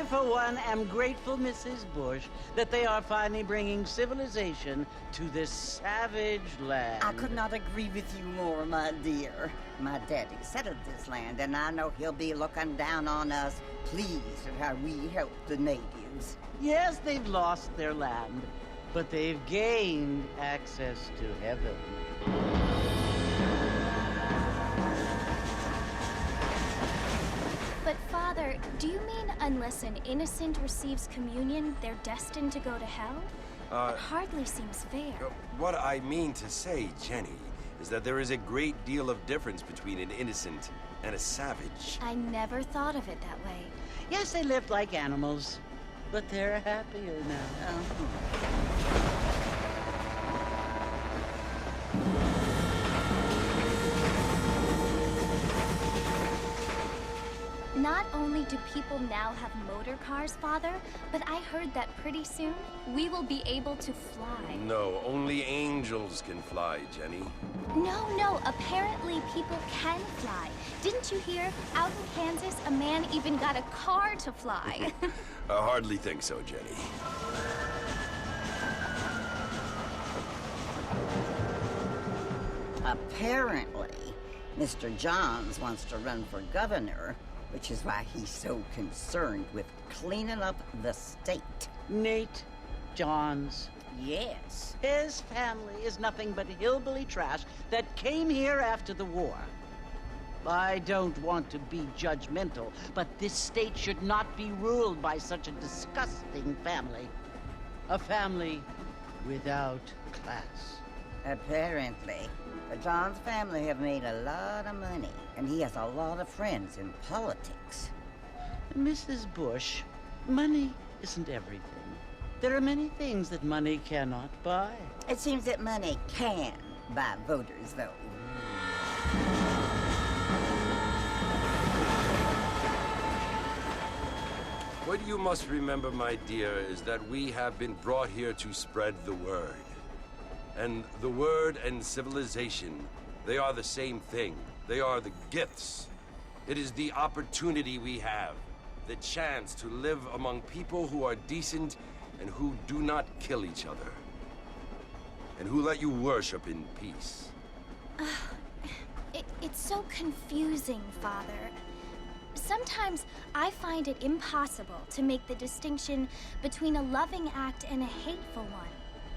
I, for one, am grateful, Mrs. Bush, that they are finally bringing civilization to this savage land. I could not agree with you more, my dear. My daddy settled this land, and I know he'll be looking down on us, pleased at how we help the natives. Yes, they've lost their land, but they've gained access to heaven. But, Father, do you mean unless an innocent receives communion, they're destined to go to hell? It hardly seems fair. What I mean to say, Jenny, is that there is a great deal of difference between an innocent and a savage. I never thought of it that way. Yes, they lived like animals, but they're happier now. Not only do people now have motor cars, Father, but I heard that pretty soon we will be able to fly. No, only angels can fly, Jenny. No, apparently people can fly. Didn't you hear? Out in Kansas, a man even got a car to fly. I hardly think so, Jenny. Apparently, Mr. Johns wants to run for governor, which is why he's so concerned with cleaning up the state. Nate Johns. Yes. His family is nothing but hillbilly trash that came here after the war. I don't want to be judgmental, but this state should not be ruled by such a disgusting family. A family without class. Apparently. The Johns family have made a lot of money, and he has a lot of friends in politics. Mrs. Bush, money isn't everything. There are many things that money cannot buy. It seems that money can buy voters, though. What you must remember, my dear, is that we have been brought here to spread the word. And the word and civilization, they are the same thing. They are the gifts. It is the opportunity we have, the chance to live among people who are decent and who do not kill each other, and who let you worship in peace. It's so confusing, Father. Sometimes I find it impossible to make the distinction between a loving act and a hateful one.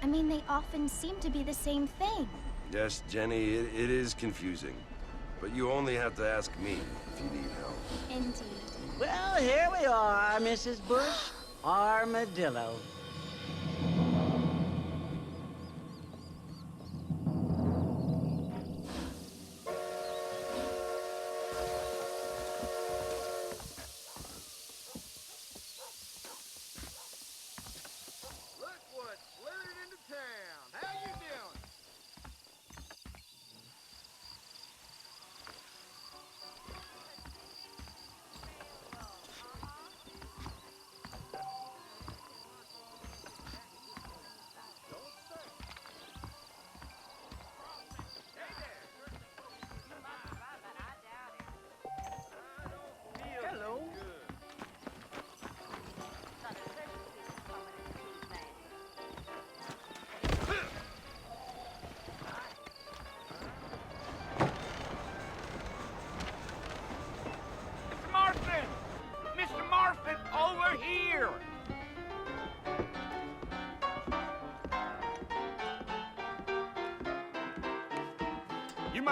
I mean, they often seem to be the same thing. Yes, Jenny, it is confusing. But you only have to ask me if you need help. Indeed. Well, here we are, Mrs. Bush. Armadillo.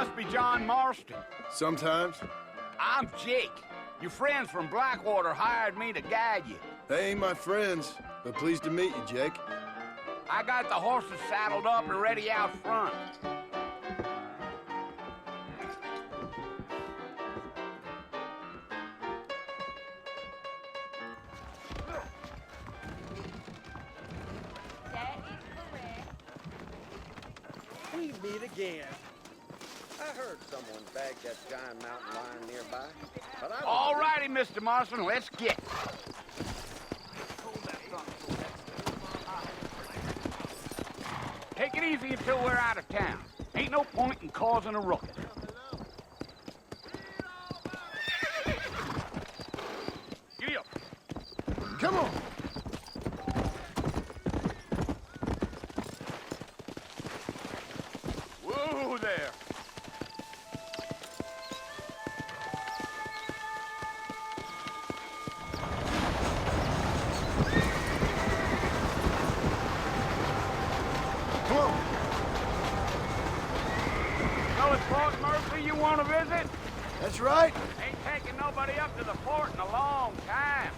must be John Marston. Sometimes. I'm Jake. Your friends from Blackwater hired me to guide you. They ain't my friends, but pleased to meet you, Jake. I got the horses saddled up and ready out front. We meet again. I heard someone bagged that giant mountain lion nearby, but I... All righty, Mr. Marston, let's get. Take it easy until we're out of town. Ain't no point in causing a ruckus. Giddy up. Come on! Whoa there. Come on! Know it's Fort Mercy you want to visit? That's right. Ain't taking nobody up to the fort in a long time.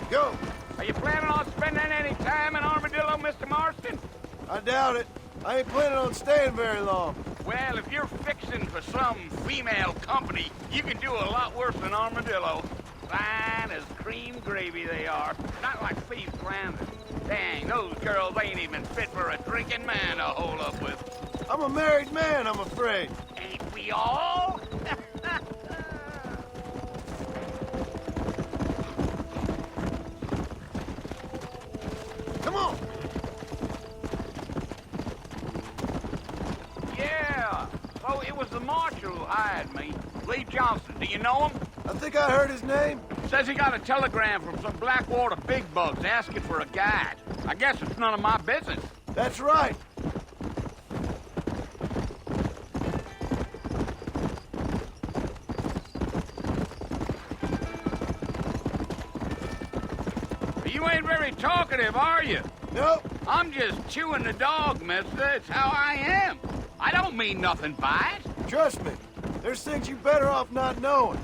Go! Are you planning on spending any time in Armadillo, Mr. Marston? I doubt it. I ain't planning on staying very long. Well, if you're fixing for some female company, you can do a lot worse than Armadillo. Fine as cream gravy they are. Not like Steve Flanders. Dang, those girls ain't even fit for a drinking man to hold up with. I'm a married man, I'm afraid. Ain't we all? Come on! Yeah. So it was the marshal who hired me. Lee Johnson. Do you know him? I think I heard his name. Says he got a telegram from some Blackwater big bugs asking for a guide. I guess it's none of my business. That's right. You ain't very talkative, are you? Nope. I'm just chewing the dog, mister. It's how I am. I don't mean nothing by it. Trust me. There's things you better off not knowing.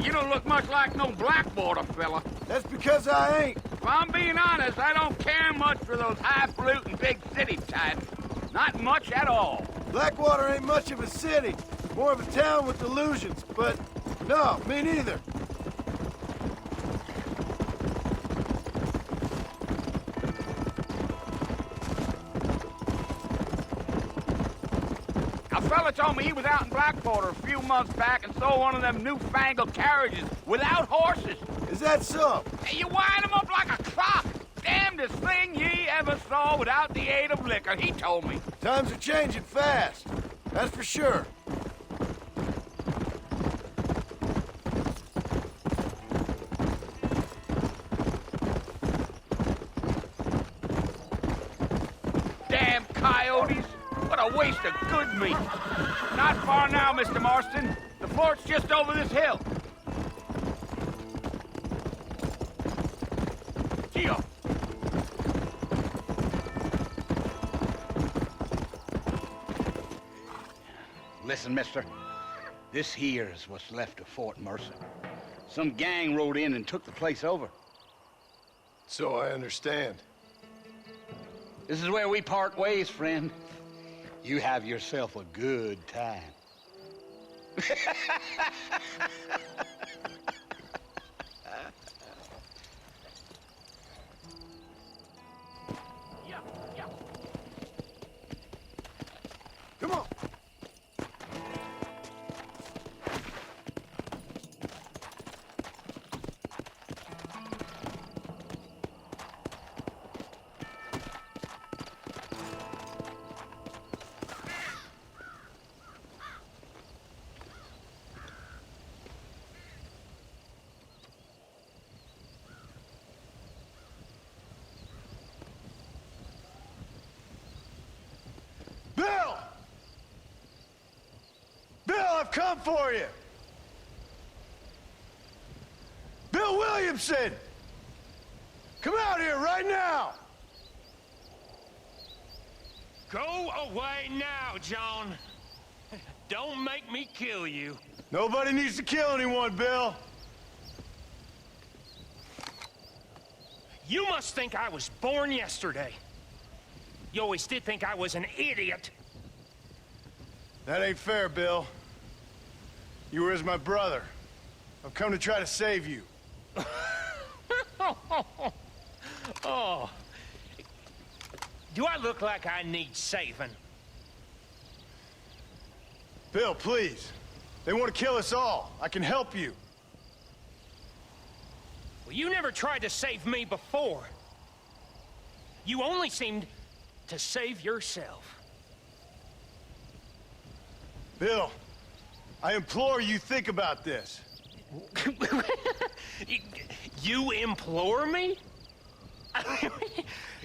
You don't look much like no Blackwater fella. That's because I ain't. If I'm being honest, I don't care much for those highfalutin big city types. Not much at all. Blackwater ain't much of a city. More of a town with illusions, but no, me neither. A fella told me he was out in Blackwater a few months back and saw one of them newfangled carriages without horses. Is that so? Hey, you wind them up like a clock. Damnedest thing ye ever saw without the aid of liquor, he told me. Times are changing fast. That's for sure. Damn coyotes. What a waste of good meat. Not far now, Mr. Marston. The fort's just over this hill. Geo. Listen, mister. This here is what's left of Fort Mercy. Some gang rode in and took the place over. So I understand. This is where we part ways, friend. You have yourself a good time. Come on. I've come for you! Bill Williamson! Come out here right now! Go away now, John. Don't make me kill you. Nobody needs to kill anyone, Bill. You must think I was born yesterday. You always did think I was an idiot. That ain't fair, Bill. You were as my brother. I've come to try to save you. Oh. Do I look like I need saving? Bill, please. They want to kill us all. I can help you. Well, you never tried to save me before. You only seemed to save yourself. Bill, I implore you think about this. You implore me?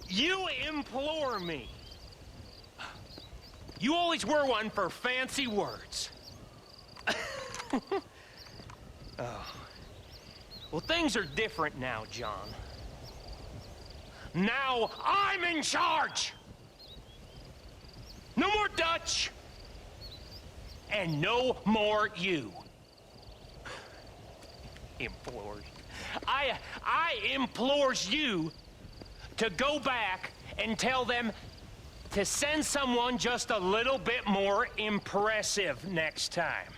You implore me. You always were one for fancy words. Oh. Well, things are different now, John. Now I'm in charge! No more Dutch! And no more you. Implores. I implores you to go back and tell them to send someone just a little bit more impressive next time.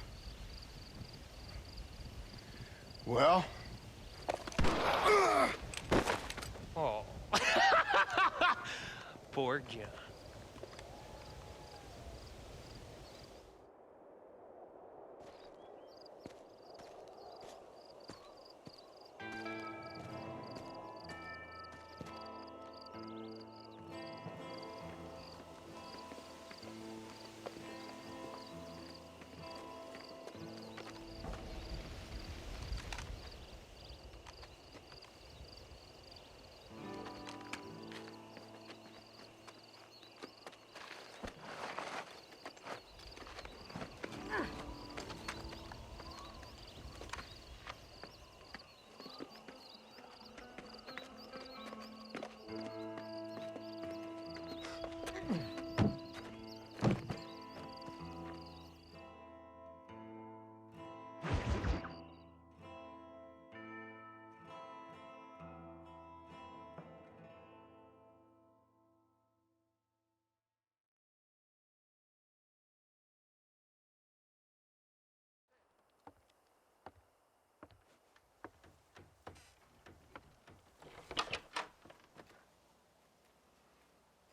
Well? Oh. Poor John.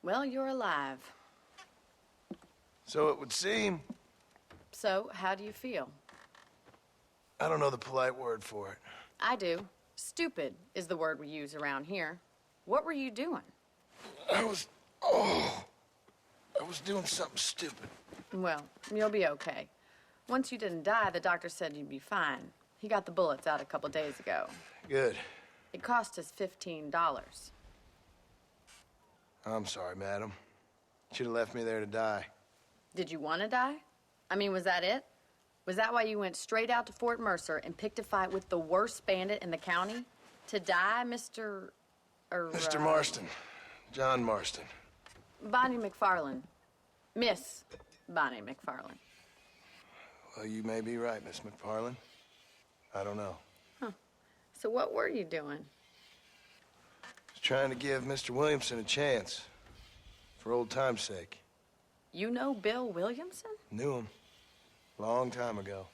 Well, you're alive. So it would seem. So, how do you feel? I don't know the polite word for it. I do. Stupid is the word we use around here. What were you doing? I was doing something stupid. Well, you'll be okay. Once you didn't die, the doctor said you'd be fine. He got the bullets out a couple days ago. Good. It cost us $15. I'm sorry, madam. Should have left me there to die. Did you want to die? I mean, was that it? Was that why you went straight out to Fort Mercer and picked a fight with the worst bandit in the county? To die, Mr. Mr. Marston. John Marston. Bonnie McFarland. Miss Bonnie McFarland. Well, you may be right, Miss McFarland. I don't know. Huh. So what were you doing? Just trying to give Mr. Williamson a chance. For old time's sake. You know Bill Williamson? Knew him. Long time ago.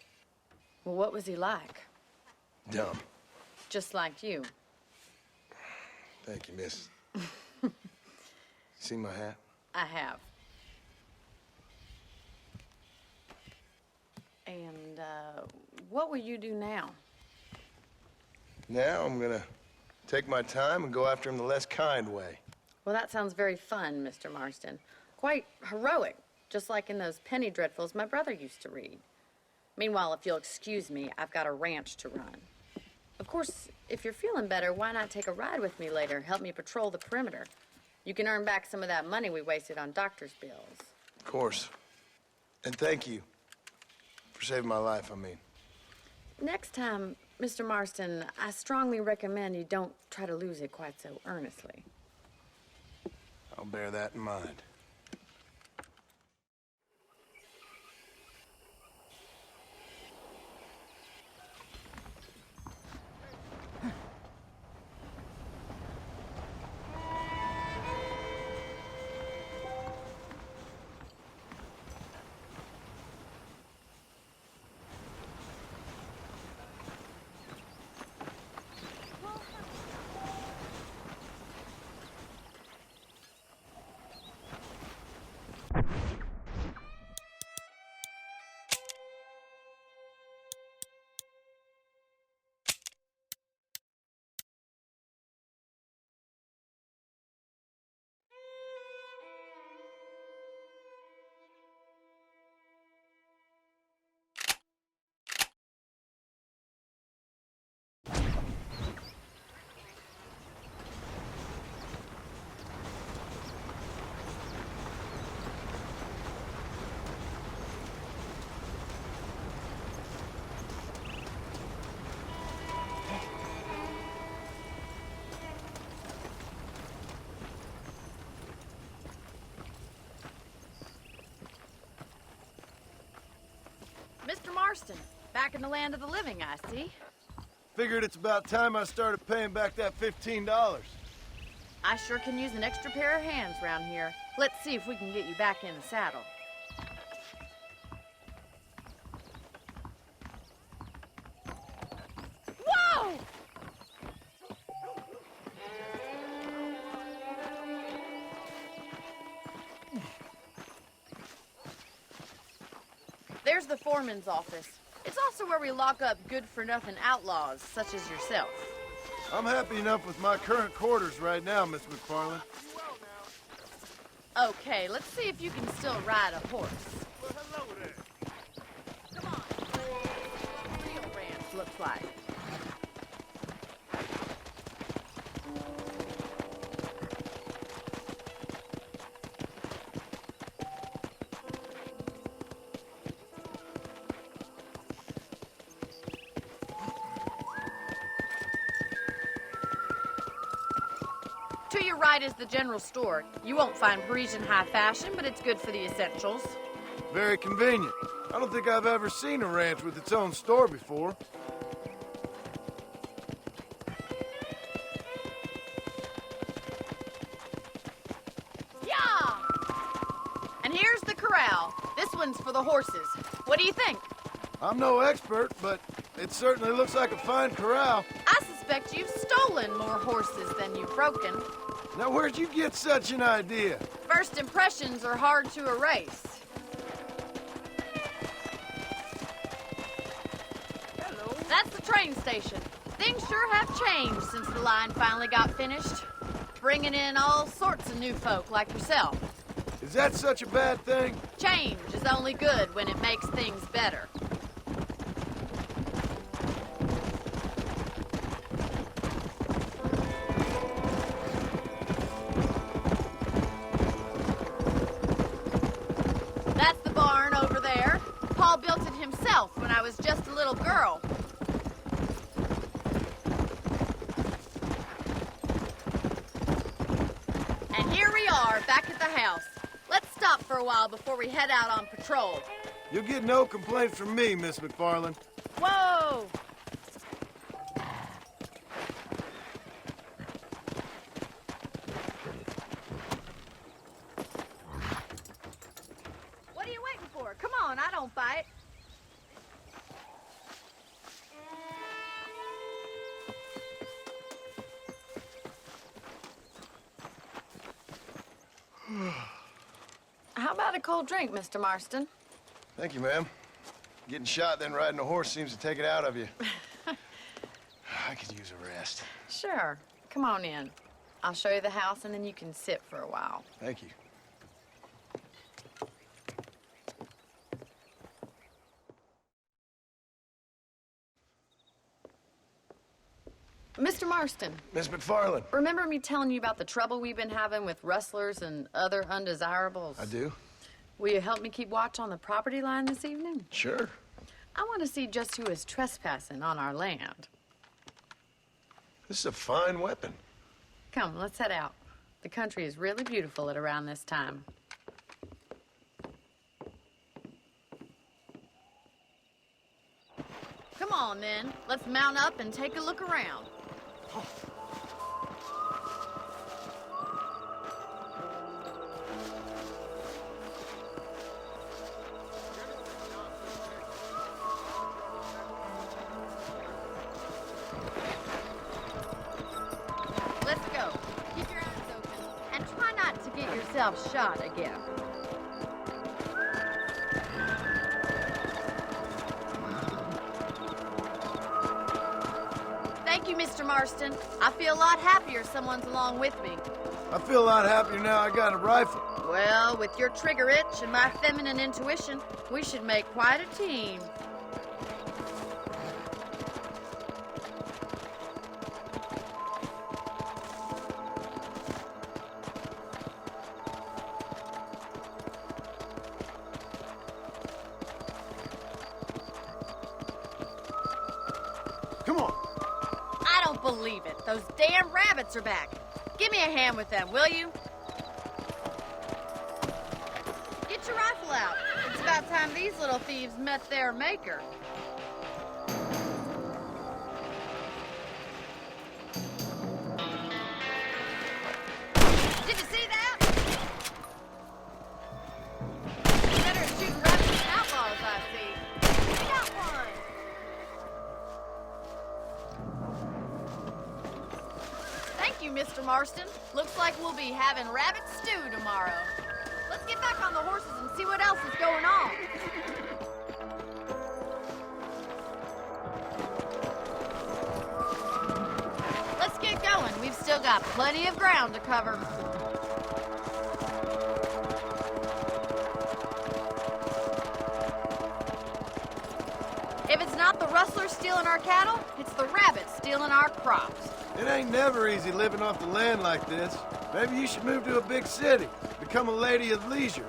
Well, what was he like? Dumb. Just like you. Thank you, miss. See my hat? I have. And, what will you do now? Now I'm gonna take my time and go after him the less kind way. Well, that sounds very fun, Mr. Marston. Quite heroic, just like in those penny dreadfuls my brother used to read. Meanwhile, if you'll excuse me, I've got a ranch to run. Of course, if you're feeling better, why not take a ride with me later? Help me patrol the perimeter. You can earn back some of that money we wasted on doctor's bills. Of course. And thank you for For saving my life, I mean. Next time, Mr. Marston, I strongly recommend you don't try to lose it quite so earnestly. I'll bear that in mind. Mr. Marston, back in the land of the living, I see. Figured it's about time I started paying back that $15. I sure can use an extra pair of hands around here. Let's see if we can get you back in the saddle. Whoa! There's the foreman's office. It's also where we lock up good-for-nothing outlaws, such as yourself. I'm happy enough with my current quarters right now, Miss McFarland. Okay, let's see if you can still ride a horse. Well, hello there. Come on. Let's see what a real ranch looks like. To your right is the general store. You won't find Parisian high fashion, but it's good for the essentials. Very convenient. I don't think I've ever seen a ranch with its own store before. Yeah! And here's the corral. This one's for the horses. What do you think? I'm no expert, but it certainly looks like a fine corral. I suspect you've stolen more horses than you've broken. Now, where'd you get such an idea? First impressions are hard to erase. Hello. That's the train station. Things sure have changed since the line finally got finished. Bringing in all sorts of new folk like yourself. Is that such a bad thing? Change is only good when it makes things better. That's the barn over there. Paul built it himself when I was just a little girl. And here we are, back at the house. Let's stop for a while before we head out on patrol. You'll get no complaints from me, Miss McFarland. Whoa! What are you waiting for? Come on, I don't bite. How about a cold drink, Mr. Marston? Thank you, ma'am. Getting shot, then riding a horse seems to take it out of you. I could use a rest. Sure. Come on in. I'll show you the house, and then you can sit for a while. Thank you. Mr. Marston, Miss McFarland. remember me telling you about the trouble we've been having with rustlers and other undesirables? I do? Will you help me keep watch on the property line this evening? Sure. I want to see just who is trespassing on our land. This is a fine weapon. Come, let's head out. The country is really beautiful at around this time. Come on, then. Let's mount up and take a look around. Let's go. Keep your eyes open and try not to get yourself shot again. Thank you, Mr. Marston. I feel a lot happier someone's along with me. I feel a lot happier now I got a rifle. Well, with your trigger itch and my feminine intuition, we should make quite a team. Come on. I don't believe it. Those damn rabbits are back. Give me a hand with them, will you? Get your rifle out. It's about time these little thieves met their maker. Did you see that? Better at shooting rabbits than outlaws, I see. I got one. Thank you, Mr. Marston. Looks like we'll be having rabbit stew tomorrow. Let's get back on the horses and see what else is going on. Let's get going. We've still got plenty of ground to cover. If it's not the rustlers stealing our cattle, it's the rabbits stealing our crops. It ain't never easy living off the land like this. Maybe you should move to a big city. Become a lady of leisure.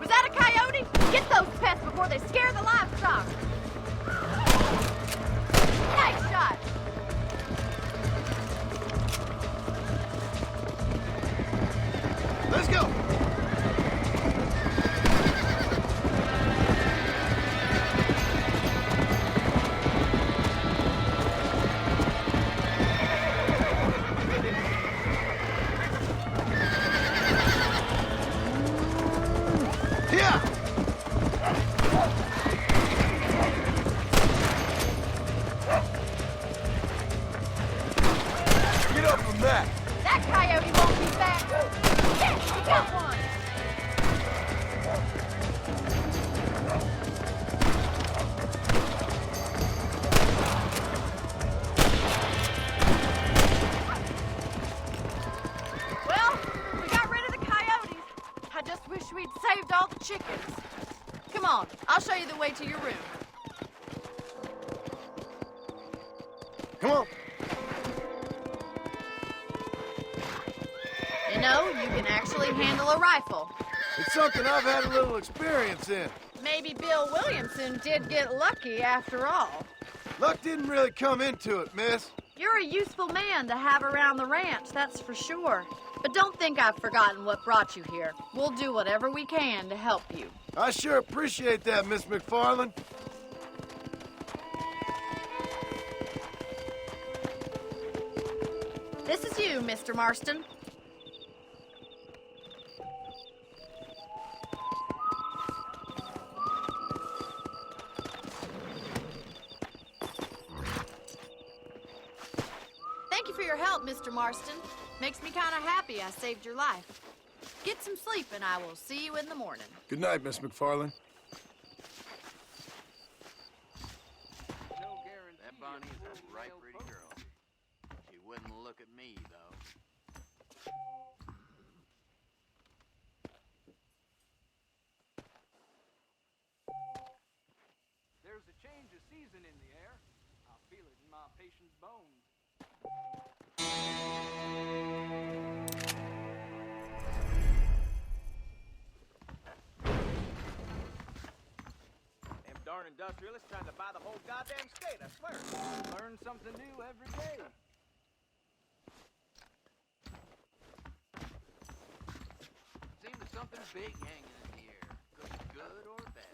Was that a coyote? Get those pests before they scare the livestock. Nice shot. Let's go. That coyote won't be back. Yes, we got one. Well, we got rid of the coyotes. I just wish we'd saved all the chickens. Come on, I'll show you the way to your room. Come on. You know, you can actually handle a rifle. It's something I've had a little experience in. Maybe Bill Williamson did get lucky after all. Luck didn't really come into it, miss. You're a useful man to have around the ranch, that's for sure. But don't think I've forgotten what brought you here. We'll do whatever we can to help you. I sure appreciate that, Miss McFarland. This is you, Mr. Marston. Thank you for your help, Mr. Marston. Makes me kind of happy I saved your life. Get some sleep and I will see you in the morning. Good night, Miss McFarland. That Bonnie is a right pretty girl. She wouldn't look at me, though. There's a change of season in the air. I feel it in my patient's bones. industrialist trying to buy the whole goddamn state, I swear. Learn something new every day. Seems there's something big hanging in the air. Could be good or bad.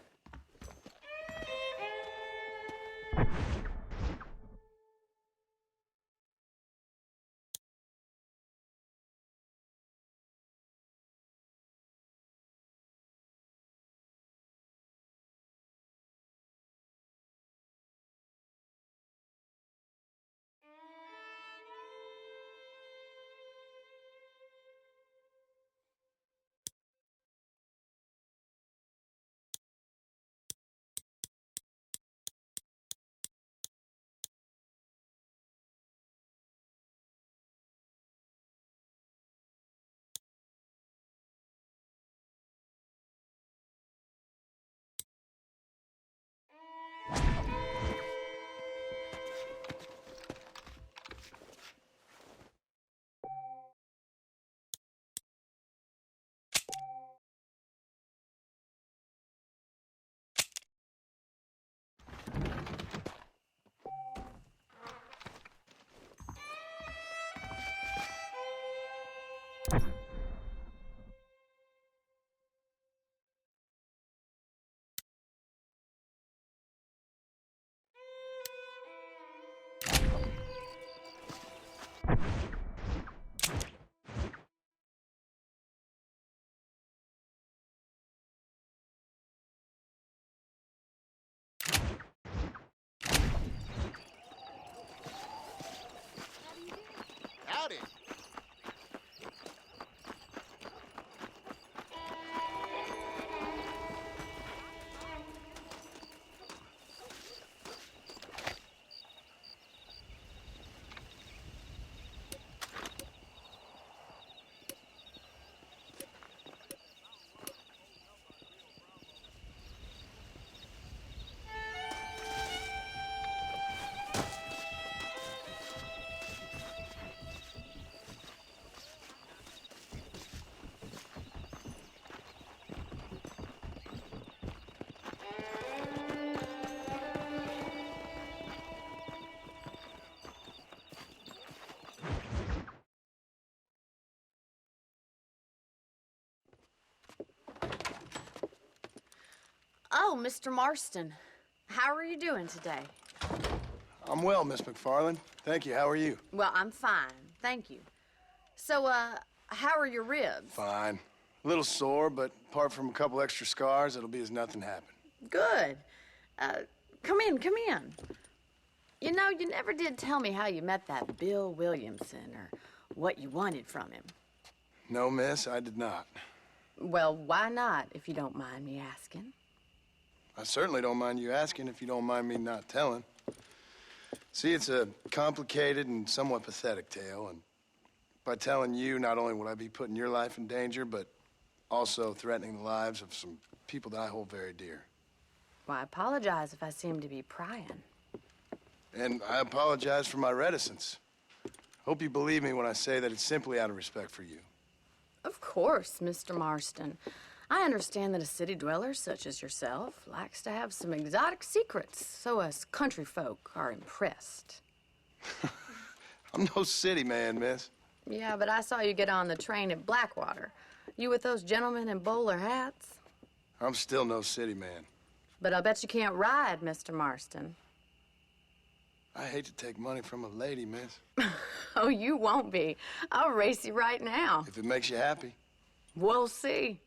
Howdy. Oh, Mr. Marston. How are you doing today? I'm well, Miss McFarland. Thank you. How are you? Well, I'm fine. Thank you. So, how are your ribs? Fine. A little sore, but apart from a couple extra scars, it'll be as nothing happened. Good. Come in, come in. You know, you never did tell me how you met that Bill Williamson or what you wanted from him. No, miss, I did not. Well, why not, if you don't mind me asking? I certainly don't mind you asking if you don't mind me not telling. See, it's a complicated and somewhat pathetic tale, and by telling you, not only would I be putting your life in danger, but also threatening the lives of some people that I hold very dear. Well, I apologize if I seem to be prying. And I apologize for my reticence. Hope you believe me when I say that it's simply out of respect for you. Of course, Mr. Marston. I understand that a city dweller such as yourself likes to have some exotic secrets, so us country folk are impressed. I'm no city man, miss. Yeah, but I saw you get on the train at Blackwater. You with those gentlemen in bowler hats? I'm still no city man. But I bet you can't ride, Mr. Marston. I hate to take money from a lady, miss. Oh, you won't be. I'll race you right now. If it makes you happy. We'll see.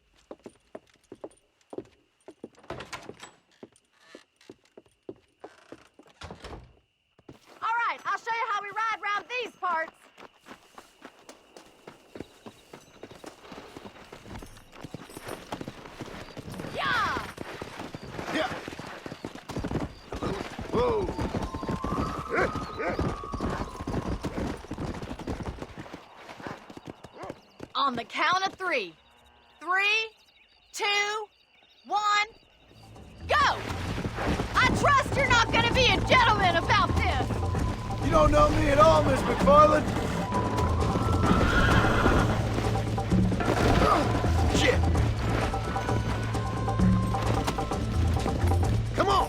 All right, I'll show you how we ride around these parts. Yeah! Yeah. Whoa. On the count of 3. 3, 2, 1, go! I trust you're not gonna be a gentleman about this. You don't know me at all, Miss McFarland. Shit. Come on.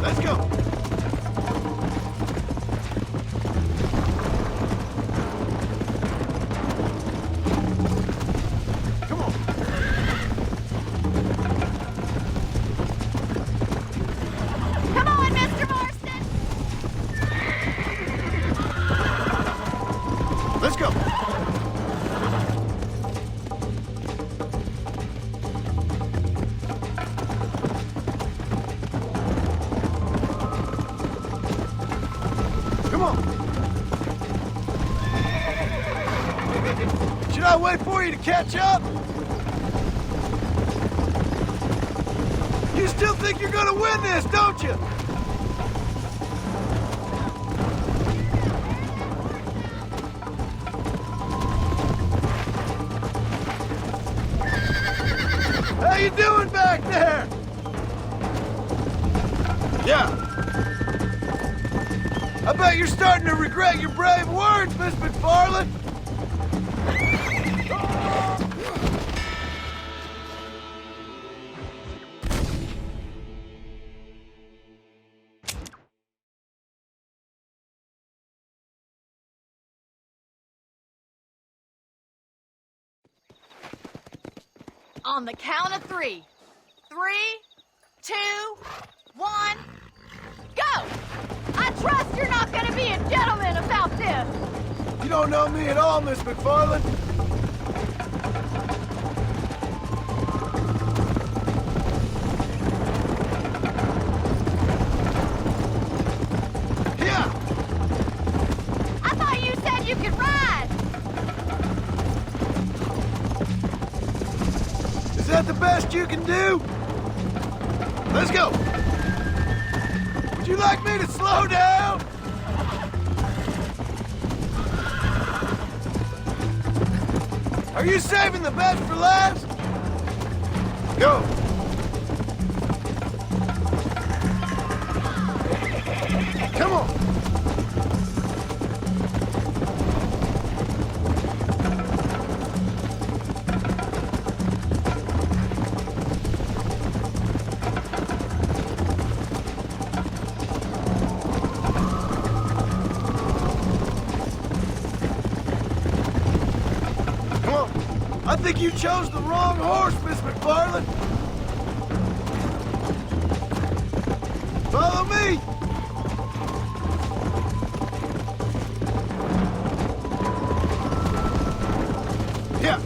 Let's go. Come on. Come on, Mr. Marston! Let's go. Come on. Should I wait for you to catch up? You still think you're gonna win this, don't you? How you doing back there? Yeah. I bet you're starting to regret your brave words, Miss McFarland. On the count of 3. 3, 2, 1, go! I trust you're not gonna be a gentleman about this! You don't know me at all, Miss McFarland. Yeah. I thought you said you could ride! Is that the best you can do? Let's go. Would you like me to slow down? Are you saving the best for last? Go. Come on. I think you chose the wrong horse, Miss McFarland. Follow me. Yeah.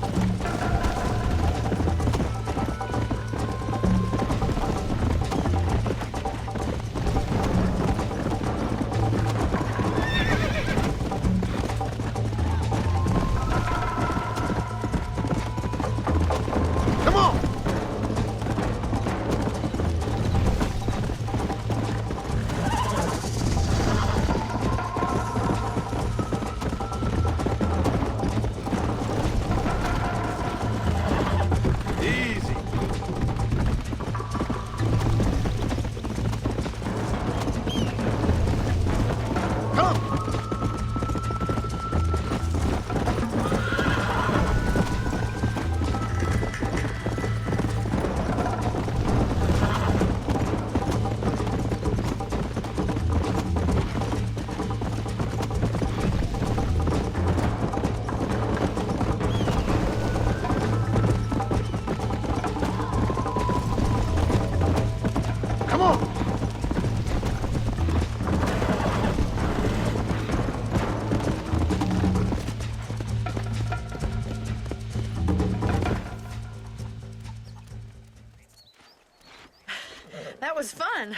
That was fun.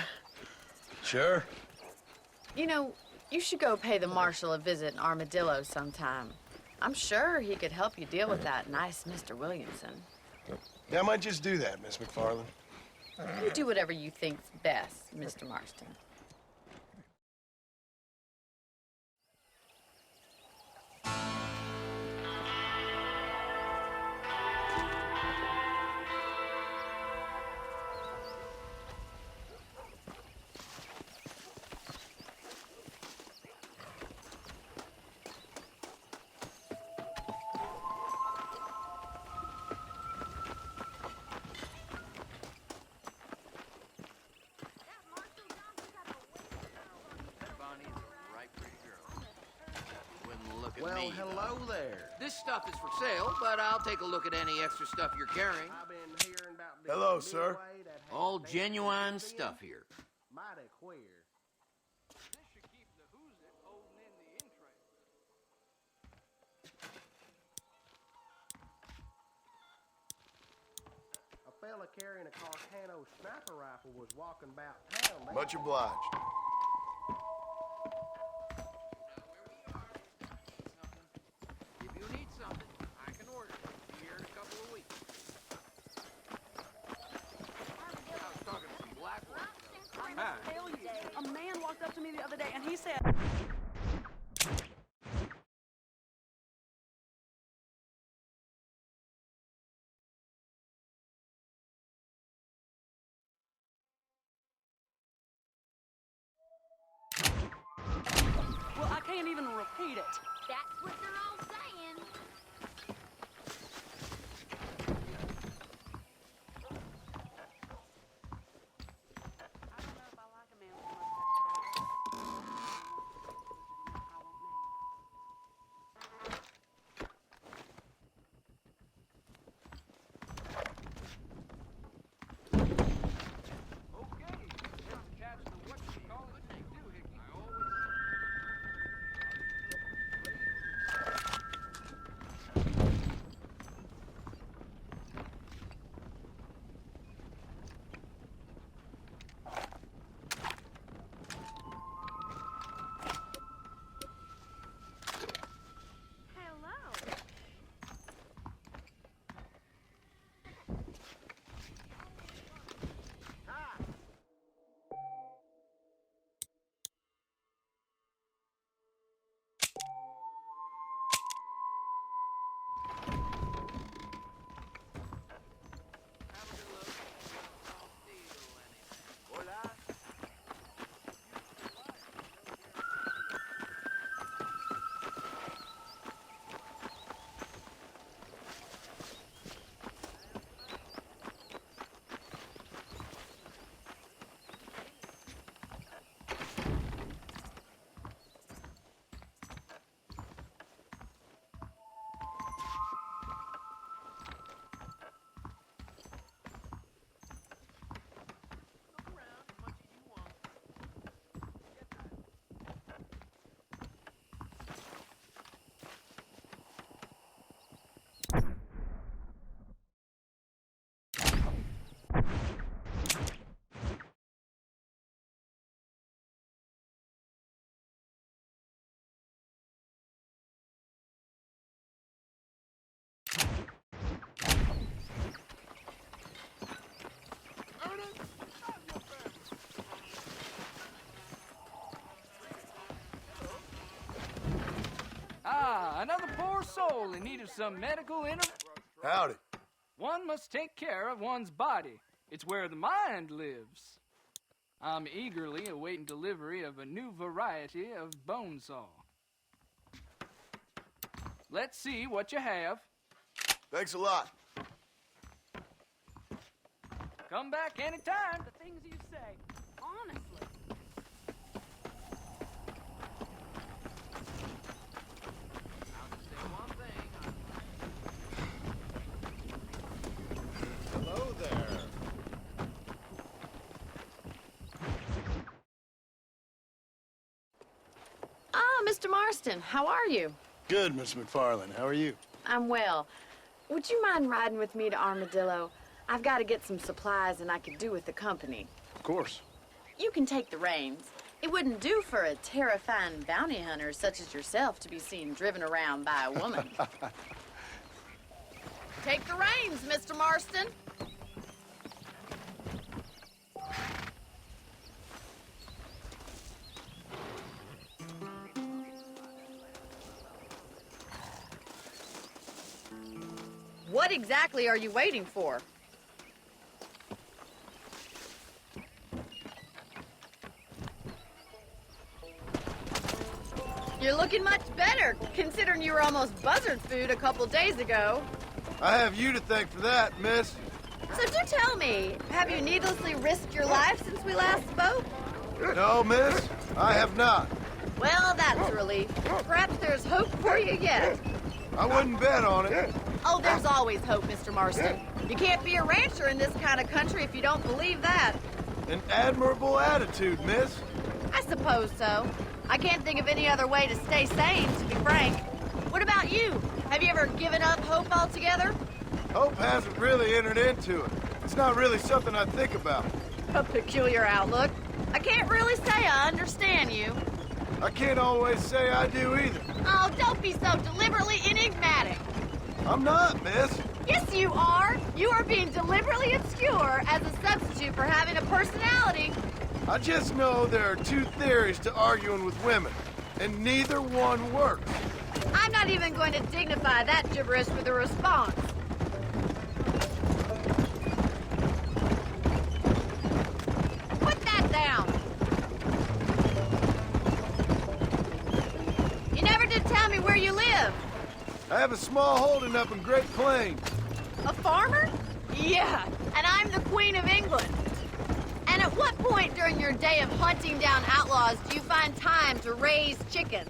Sure. You know, you should go pay the marshal a visit in Armadillo sometime. I'm sure he could help you deal with that nice Mr. Williamson. Yeah, I might just do that, Miss McFarland. You do whatever you think's best, Mr. Marston. look at Well, me. hello there. This stuff is for sale, but I'll take a look at any extra stuff you're carrying. I've been hearing about this Hello, sir. midway that has All been genuine in. stuff here. Mighty queer. This should keep the who's it holding in the entrails. A fella carrying a Carcano sniper rifle was walking about town. Much obliged. If you need something, I can order it. Be here in a couple of weeks. I was talking to some black ones. I tell you, a man walked up to me the other day and he said, well, I can't even repeat it. That's what they're all saying. I don't know if I like a man with a mustache. I won't name. Okay, let's catch the what you call it they do, Hickey. I always Hello. Ah, another poor soul in need of some medical Howdy. One must take care of one's body. It's where the mind lives. I'm eagerly awaiting delivery of a new variety of bone saw. Let's see what you have. Thanks a lot. Come back anytime. The things you say, honestly. Hello there. Ah, Mr. Marston, how are you? Good, Miss McFarland. How are you? I'm well. Would you mind riding with me to Armadillo? I've got to get some supplies and I could do with the company. Of course. You can take the reins. It wouldn't do for a terrifying bounty hunter such as yourself to be seen driven around by a woman. Take the reins, Mr. Marston. What exactly are you waiting for? You're looking much better, considering you were almost buzzard food a couple days ago. I have you to thank for that, miss. So do tell me, have you needlessly risked your life since we last spoke? No, miss, I have not. Well, that's a relief. Perhaps there's hope for you yet. I wouldn't bet on it. Oh, there's always hope, Mr. Marston. You can't be a rancher in this kind of country if you don't believe that. An admirable attitude, miss. I suppose so. I can't think of any other way to stay sane, to be frank. What about you? Have you ever given up hope altogether? Hope hasn't really entered into it. It's not really something I think about. A peculiar outlook. I can't really say I understand you. I can't always say I do either. Oh, don't be so deliberately enigmatic. I'm not, miss. Yes, you are. You are being deliberately obscure as a substitute for having a personality. I just know there are two theories to arguing with women, and neither one works. I'm not even going to dignify that gibberish with a response. Put that down. You never did tell me where you live. I have a small holding up in Great Plains. A farmer? Yeah, and I'm the Queen of England. And at what point during your day of hunting down outlaws do you find time to raise chickens?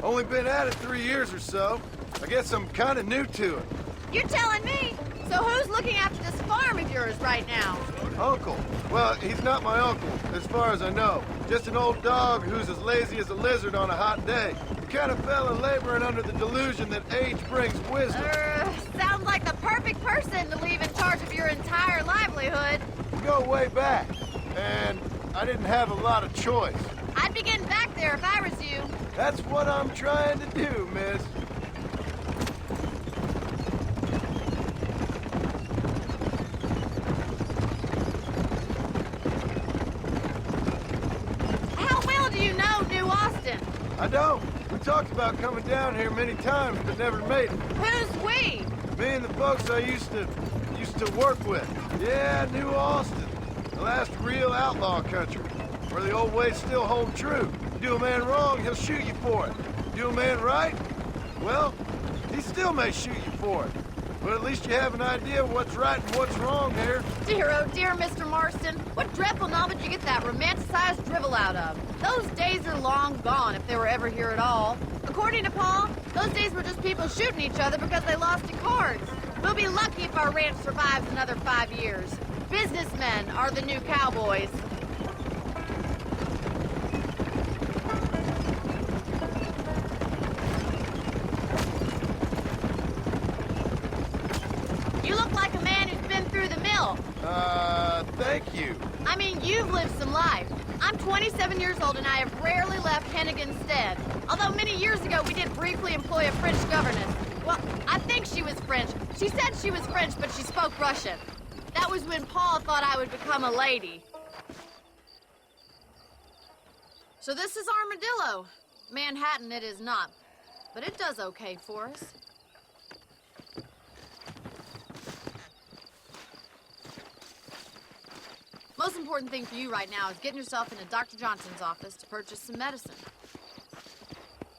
Only been at it 3 years or so. I guess I'm kind of new to it. You're telling me? So who's looking after this farm of yours right now? Uncle. Well, he's not my uncle, as far as I know. Just an old dog who's as lazy as a lizard on a hot day. The kind of fella laboring under the delusion that age brings wisdom. Sounds like the perfect person to leave in charge of your entire livelihood. We go way back, and I didn't have a lot of choice. I'd be getting back there if I was you. That's what I'm trying to do, miss. How well do you know New Austin? I don't. We talked about coming down here many times, but never made it. Who's we? Me and the folks I used to work with. Yeah, New Austin. The last real outlaw country, where the old ways still hold true. You do a man wrong, he'll shoot you for it. Do a man right? Well, he still may shoot you for it. But at least you have an idea of what's right and what's wrong here. Dear, oh dear, Mr. Marston. What dreadful novel did you get that romanticized drivel out of? Those days are long gone, if they were ever here at all. According to Paul, those days were just people shooting each other because they lost at cards. We'll be lucky if our ranch survives another 5 years. Businessmen are the new cowboys. You look like a man who's been through the mill. Thank you. I mean, you've lived some life. I'm 27 years old and I have rarely left Hennigan's stead. Although many years ago we did briefly employ a French governess. Well, I think she was French. She said she was French, but she spoke Russian. That was when Paul thought I would become a lady. So this is Armadillo. Manhattan it is not, but it does okay for us. Most important thing for you right now is getting yourself into Dr. Johnson's office to purchase some medicine.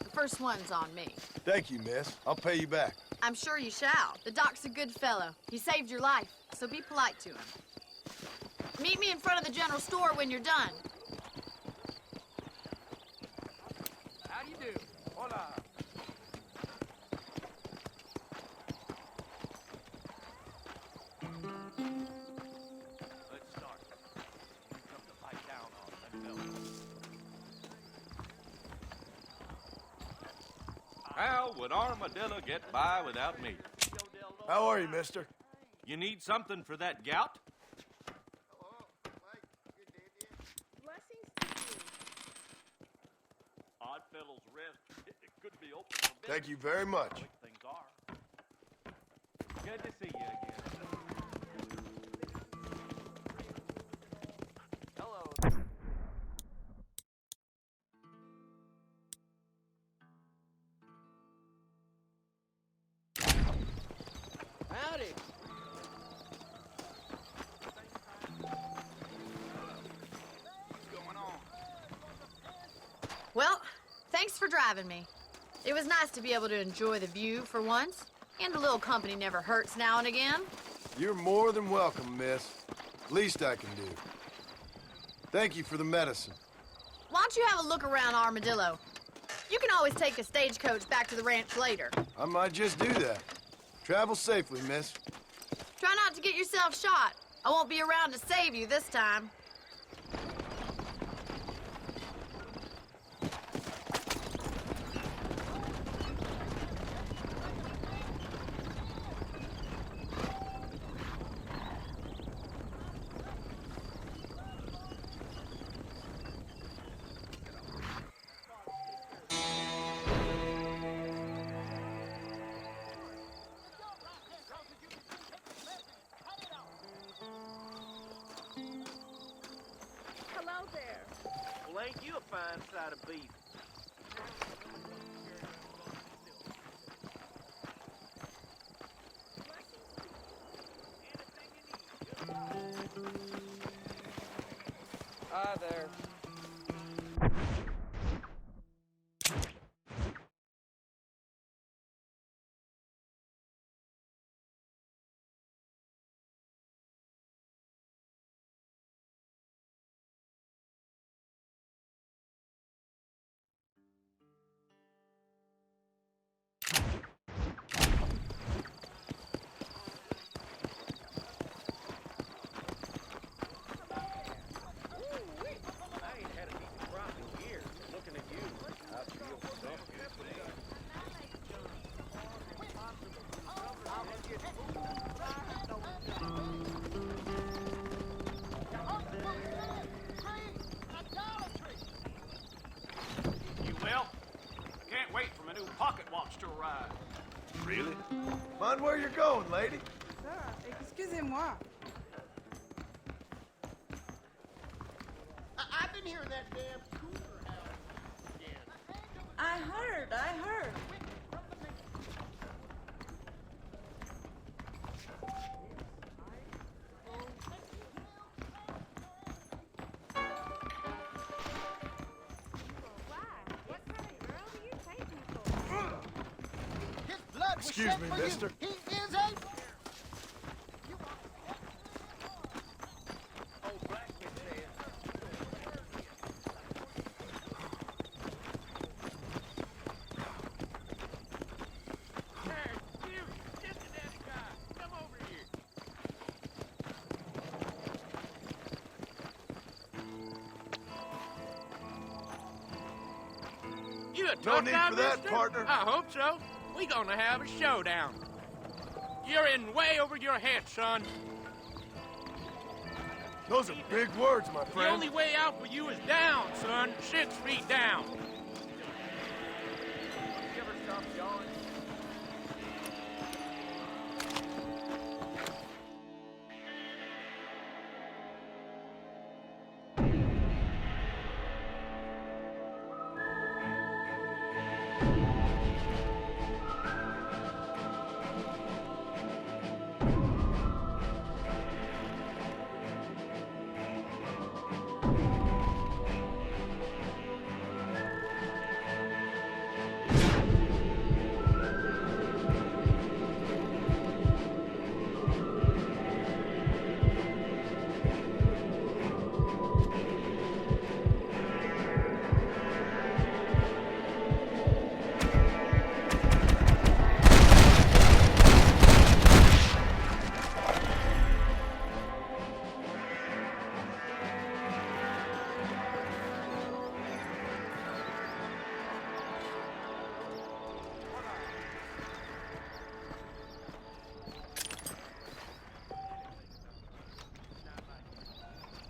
The first one's on me. Thank you, miss. I'll pay you back. I'm sure you shall. The doc's a good fellow. He saved your life, so be polite to him. Meet me in front of the general store when you're done. How do you do? Hola. Let's start. You come to lie down on that belt. How would Armadillo get by without me? How are you, mister? You need something for that gout? Oddfellow's Rest. It could be open for business. Thank you very much. Quick things are. Good to see you again. Hello. Howdy. Well, thanks for driving me. It was nice to be able to enjoy the view for once, and a little company never hurts now and again. You're more than welcome, miss. Least I can do. Thank you for the medicine. Why don't you have a look around Armadillo? You can always take a stagecoach back to the ranch later. I might just do that. Travel safely, miss. Try not to get yourself shot. I won't be around to save you this time. Hello there. Well, ain't you a fine side of beef? Hi there. I ain't had a decent crop in years. Looking at you, I feel something. You will? Can't wait for my new pocket watch to arrive. Really? Mind where you're going, lady. Sir, excusez-moi. I've been hearing that damn cooler house again. I heard. His blood was Excuse shed me, for you. mister. He is a... Oh, black kid said. Hey, you, just a daddy guy. Come over here. You a No tough need guy, for that, mister? partner. I hope so. We gonna have a showdown. You're in way over your head, son. Those are big words, my The friend. only way out for you is down, son. 6 feet down. You ever stop yawning?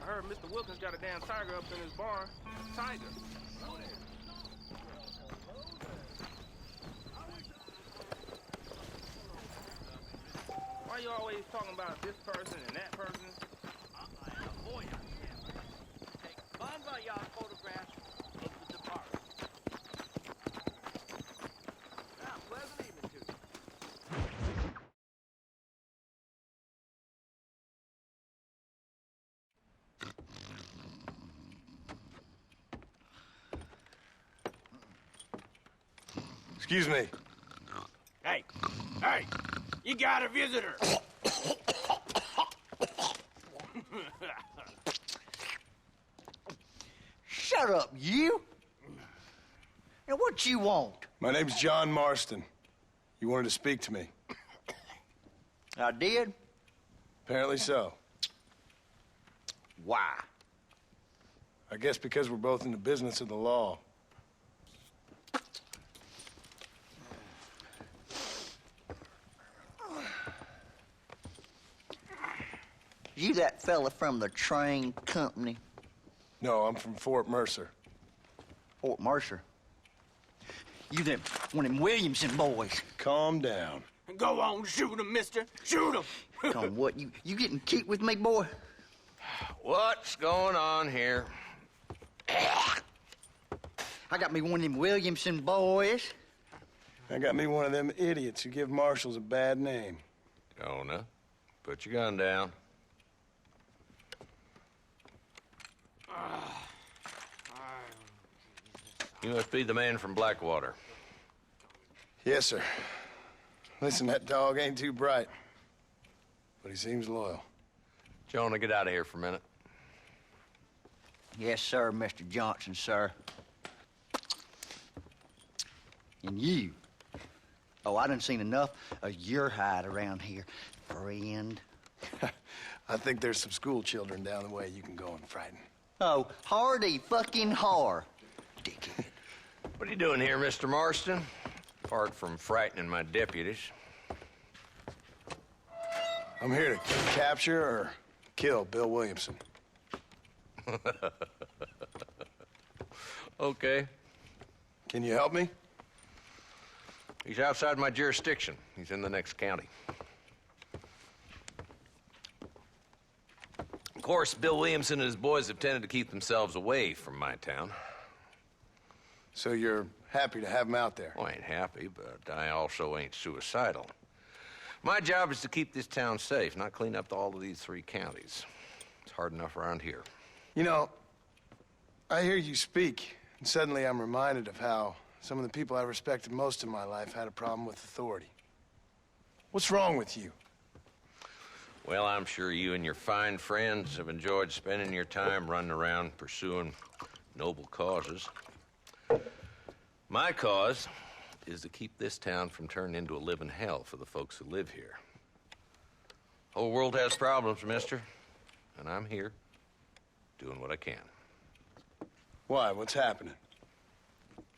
I heard Mr. Wilkins got a damn tiger up in his barn. Tiger. Why you always talking about this person and that person? Boy, I can't. Take bon voyage photographs of the departed. Now, pleasant evening to you. Excuse me. Hey, hey, you got a visitor. Shut up, you! And what you want? My name's John Marston. You wanted to speak to me. I did? Apparently so. Why? I guess because we're both in the business of the law. You that fella from the train company? No, I'm from Fort Mercer. Fort Mercer? You them one of them Williamson boys. Calm down. Go on, shoot him, mister. Shoot him. Come on, what, you getting kicked with me, boy? What's going on here? I got me one of them Williamson boys. I got me one of them idiots who give marshals a bad name. Jonah, put your gun down. You must be the man from Blackwater. Yes, sir. Listen, that dog ain't too bright, but he seems loyal. Jonah, get out of here for a minute. Yes, sir, Mr. Johnson, sir. And you. Oh, I done seen enough of your hide around here, friend. I think there's some school children down the way you can go and frighten. Oh, hardy fucking har. Dickhead. What are you doing here, Mr. Marston? Apart from frightening my deputies. I'm here to capture or kill Bill Williamson. Okay. Can you help me? He's outside my jurisdiction. He's in the next county. Of course, Bill Williamson and his boys have tended to keep themselves away from my town. So you're happy to have him out there? Well, I ain't happy, but I also ain't suicidal. My job is to keep this town safe, not clean up all of these 3 counties. It's hard enough around here. You know, I hear you speak, and suddenly I'm reminded of how some of the people I respected most in my life had a problem with authority. What's wrong with you? Well, I'm sure you and your fine friends have enjoyed spending your time running around pursuing noble causes. My cause is to keep this town from turning into a living hell for the folks who live here. The whole world has problems, mister, and I'm here doing what I can. Why? What's happening?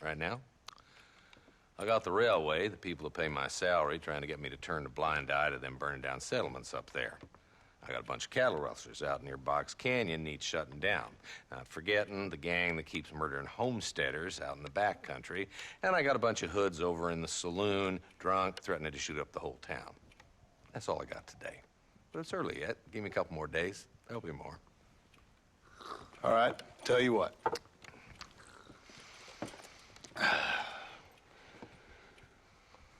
Right now, I got the railway, the people who pay my salary, trying to get me to turn a blind eye to them burning down settlements up there. I got a bunch of cattle rustlers out near Box Canyon needs shutting down. Not forgetting the gang that keeps murdering homesteaders out in the back country. And I got a bunch of hoods over in the saloon, drunk, threatening to shoot up the whole town. That's all I got today. But it's early yet. Give me a couple more days. There'll be more. All right, tell you what.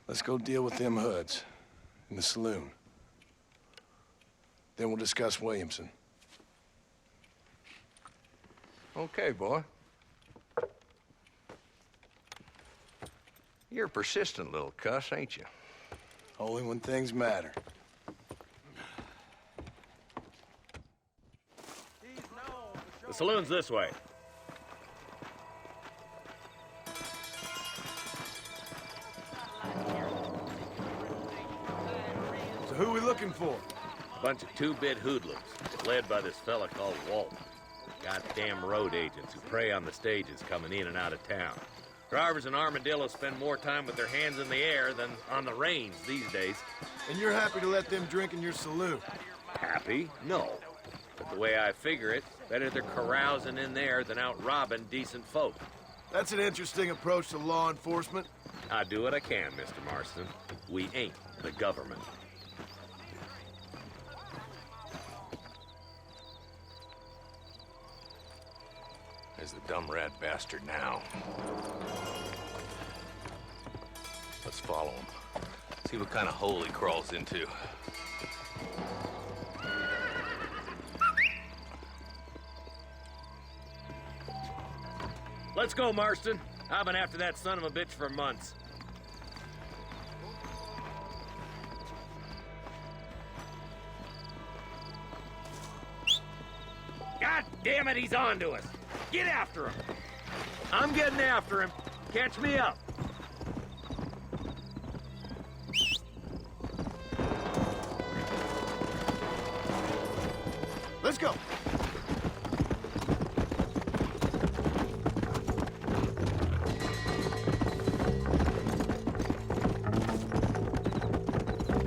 Let's go deal with them hoods in the saloon. Then we'll discuss Williamson. Okay, boy. You're a persistent little cuss, ain't you? Only when things matter. The saloon's this way. So who are we looking for? Bunch of 2-bit hoodlums, led by this fella called Walt. Goddamn road agents who prey on the stages coming in and out of town. Drivers in Armadillo spend more time with their hands in the air than on the reins these days. And you're happy to let them drink in your saloon? Happy? No. But the way I figure it, better they're carousing in there than out robbing decent folk. That's an interesting approach to law enforcement. I do what I can, Mr. Marston. We ain't the government. There's the dumb rat bastard now. Let's follow him. See what kind of hole he crawls into. Let's go, Marston. I've been after that son of a bitch for months. God damn it, he's on to us. Get after him. I'm getting after him. Catch me up. Let's go.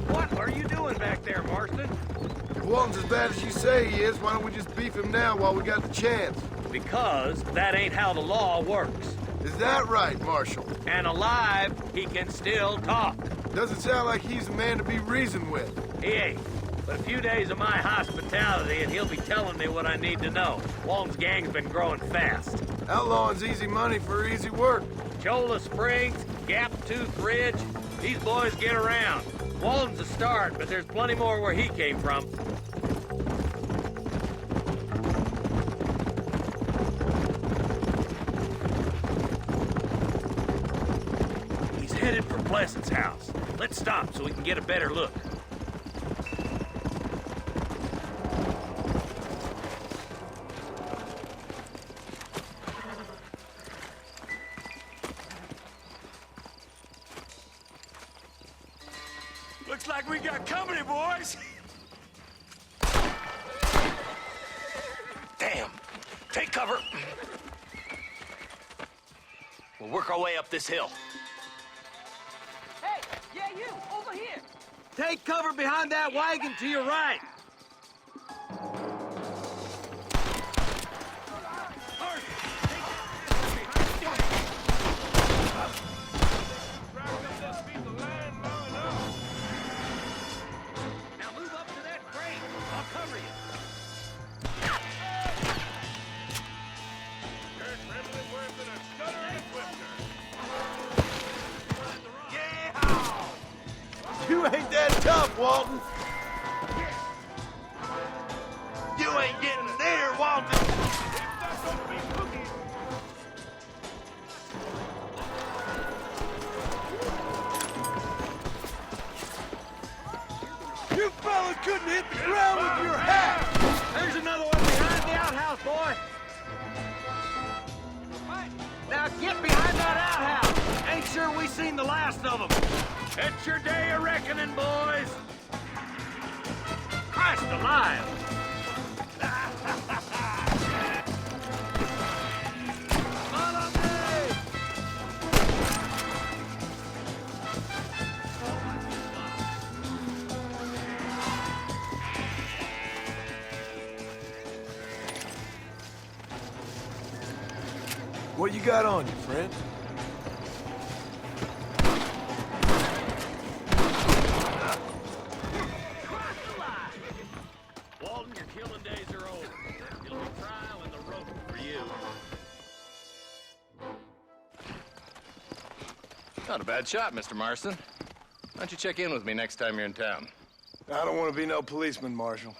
What are you doing back there, Marston? If Walton's as bad as you say he is, why don't we just beef him now while we got the chance? Because that ain't how the law works. Is that right, Marshal? And alive, he can still talk. Doesn't sound like he's a man to be reasoned with. He ain't. But a few days of my hospitality and he'll be telling me what I need to know. Walton's gang's been growing fast. Outlawing's easy money for easy work. Cholla Springs, Gap Tooth Ridge, these boys get around. Walton's a start, but there's plenty more where he came from. He's headed for Pleasant's house. Let's stop so we can get a better look. Looks like we got company, boys. Damn. Take cover. We'll work our way up this hill. Hey, yeah, you, over here. Take cover behind that wagon to your right. Now move up to that crate. I'll cover you. You ain't that tough, Walton. You ain't getting there, Walton. You fellas couldn't hit the ground with your hat. There's another one behind the outhouse, boy. Now get behind that outhouse. Ain't sure we seen the last of them. It's your day of reckoning, boys. Christ alive. What you got on you, friend? Walton, your killing days are over. It'll be trial and the rope for you. Not a bad shot, Mr. Marston. Why don't you check in with me next time you're in town? I don't want to be no policeman, Marshal.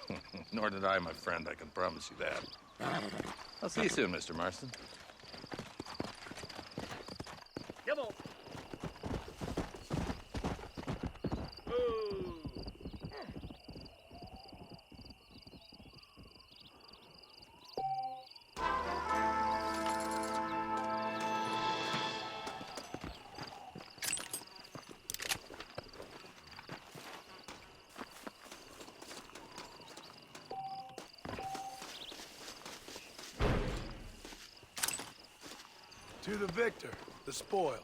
Nor did I, my friend. I can promise you that. I'll see you soon, Mr. Marston. Come on. Ooh. To the victor, the spoils.